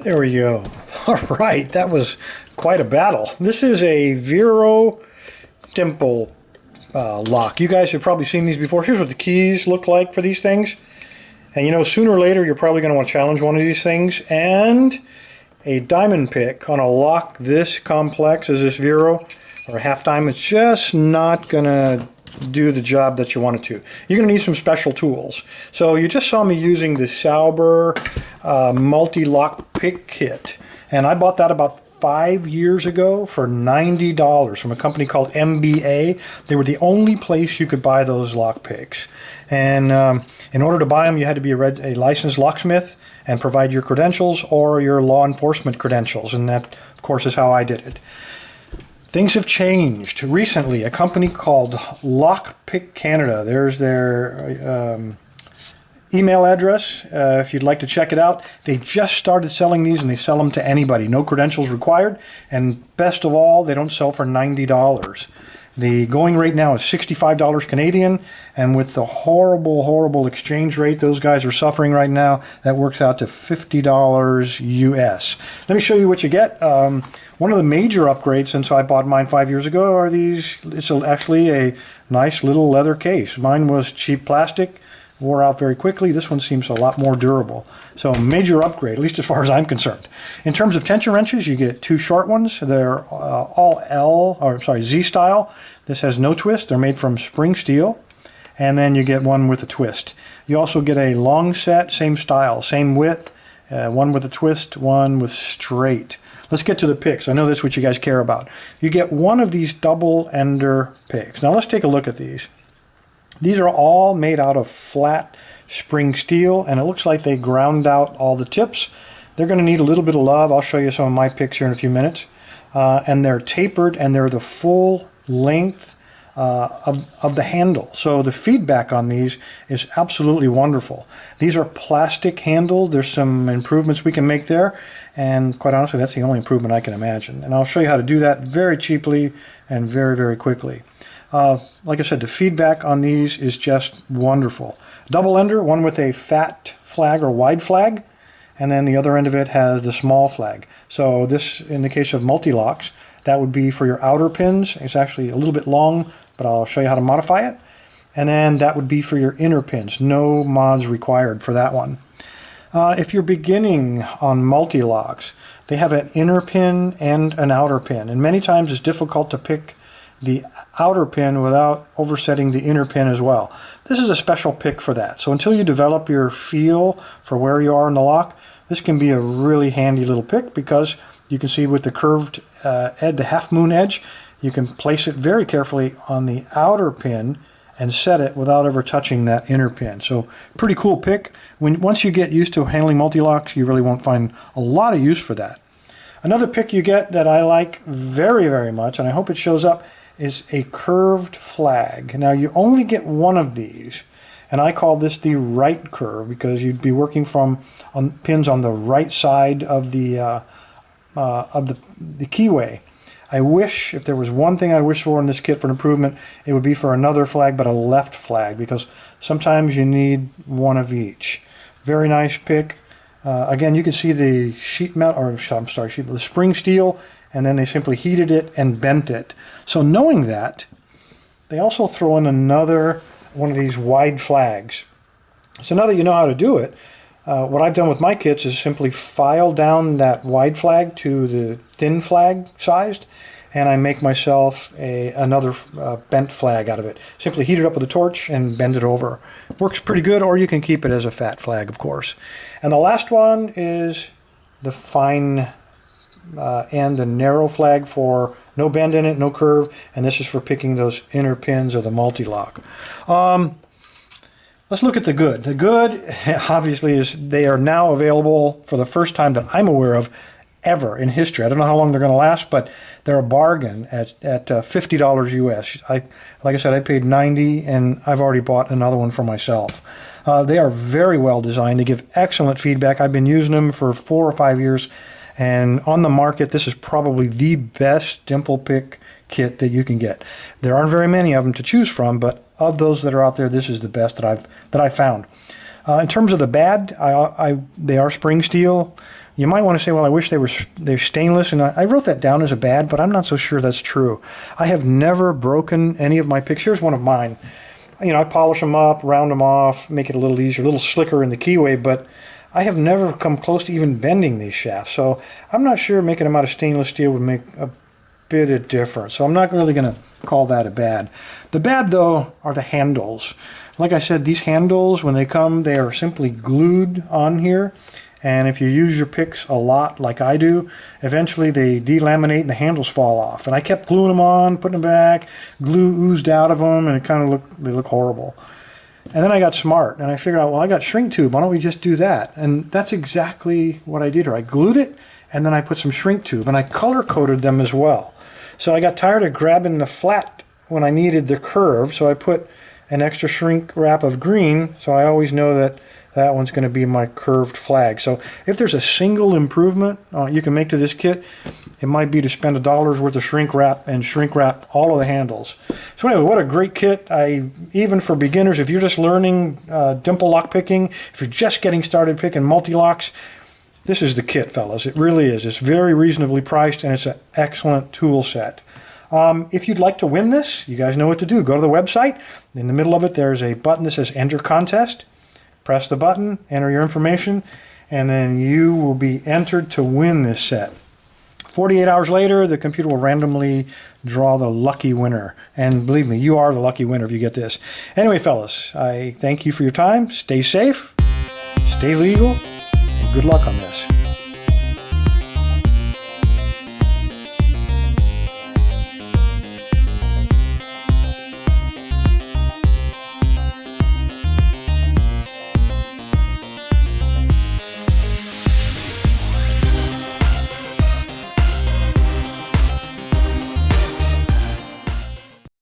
There we go. All right, that was quite a battle. This is a Vero Dimple lock. You guys have probably seen these before. Here's what the keys look like for these things. And you know, sooner or later, you're probably going to want to challenge one of these things. And a diamond pick on a lock this complex as this Vero, or a half diamond, it's just not going to do the job that you want it to. You're going to need some special tools. So you just saw me using the Souber Mul-T-Lock pick kit. And I bought that about 5 years ago for $90 from a company called MBA. They were the only place you could buy those lock picks. And in order to buy them, you had to be a licensed locksmith and provide your credentials or your law enforcement credentials. And that, of course, is how I did it. Things have changed recently. A company called Lockpick Canada. There's their email address if you'd like to check it out. They just started selling these, and they sell them to anybody. No credentials required. And best of all, they don't sell for $90. The going rate now is $65 Canadian, and with the horrible, horrible exchange rate those guys are suffering right now, that works out to $50 US. Let me show you what you get. One of the major upgrades since I bought mine 5 years ago are these. It's actually a nice little leather case. Mine was cheap plastic, wore out very quickly. This one seems a lot more durable. So major upgrade, at least as far as I'm concerned. In terms of tension wrenches, you get two short ones. They're all Z style. This has no twist. They're made from spring steel. And then you get one with a twist. You also get a long set, same style, same width, one with a twist, one with straight. Let's get to the picks. I know that's what you guys care about. You get one of these double ender picks. Now let's take a look at these. These are all made out of flat spring steel, and it looks like they ground out all the tips. They're going to need a little bit of love. I'll show you some of my picks here in a few minutes. And they're tapered, and they're the full length of the handle. So the feedback on these is absolutely wonderful. These are plastic handles. There's some improvements we can make there, and quite honestly, that's the only improvement I can imagine. And I'll show you how to do that very cheaply and very, very quickly. Like I said, the feedback on these is just wonderful. Double ender, one with a fat flag or wide flag, and then the other end of it has the small flag. So this, in the case of multi-locks, that would be for your outer pins. It's actually a little bit long, but I'll show you how to modify it. And then that would be for your inner pins. No mods required for that one. If you're beginning on multi-locks, they have an inner pin and an outer pin. And many times it's difficult to pick the outer pin without oversetting the inner pin as well. This is a special pick for that. So until you develop your feel for where you are in the lock, this can be a really handy little pick because you can see with the curved edge, the half moon edge, you can place it very carefully on the outer pin and set it without ever touching that inner pin. So pretty cool pick. Once you get used to handling multi-locks, you really won't find a lot of use for that. Another pick you get that I like very, very much, and I hope it shows up, is a curved flag. Now you only get one of these, and I call this the right curve because you'd be working on pins on the right side of the keyway. I wish, if there was one thing I wish for in this kit for an improvement, it would be for another flag, but a left flag, because sometimes you need one of each. Very nice pick. Again, you can see the the spring steel, and then they simply heated it and bent it. So knowing that, they also throw in another one of these wide flags. So now that you know how to do it, what I've done with my kits is simply file down that wide flag to the thin flag sized, and I make myself another bent flag out of it. Simply heat it up with a torch and bend it over. It works pretty good, or you can keep it as a fat flag, of course. And the last one is the fine and the narrow flag for no bend in it, no curve, and this is for picking those inner pins of the multi-lock. Let's look at the good. The good, obviously, is they are now available for the first time that I'm aware of ever in history. I don't know how long they're going to last, but they're a bargain at $50 US. Like I said, I paid $90, and I've already bought another one for myself. They are very well designed. They give excellent feedback. I've been using them for 4 or 5 years, and on the market, this is probably the best dimple pick kit that you can get. There aren't very many of them to choose from, but of those that are out there, this is the best that I've found. In terms of the bad, they are spring steel. You might want to say, well, I wish they're stainless, and I wrote that down as a bad, but I'm not so sure that's true. I have never broken any of my picks. Here's one of mine. You know, I polish them up, round them off, make it a little easier, a little slicker in the keyway, but I have never come close to even bending these shafts. So I'm not sure making them out of stainless steel would make a bit of difference. So I'm not really going to call that a bad. The bad, though, are the handles. Like I said, these handles, when they come, they are simply glued on here. And if you use your picks a lot, like I do, eventually they delaminate and the handles fall off. And I kept gluing them on, putting them back, glue oozed out of them, and they look horrible. And then I got smart, and I figured out, well, I got shrink tube. Why don't we just do that? And that's exactly what I did here. I glued it, and then I put some shrink tube, and I color-coded them as well. So I got tired of grabbing the flat when I needed the curve, so I put an extra shrink wrap of green, so I always know that that one's going to be my curved flag. So if there's a single improvement you can make to this kit, it might be to spend $1 worth of shrink wrap and shrink wrap all of the handles. So anyway, what a great kit. Even for beginners, if you're just learning dimple lock picking, if you're just getting started picking multi-locks, this is the kit, fellas. It really is. It's very reasonably priced, and it's an excellent tool set. If you'd like to win this, you guys know what to do. Go to the website. In the middle of it, there's a button that says Enter Contest. Press the button, enter your information, and then you will be entered to win this set. 48 hours later, the computer will randomly draw the lucky winner. And believe me, you are the lucky winner if you get this. Anyway, fellas, I thank you for your time. Stay safe, stay legal, and good luck on this.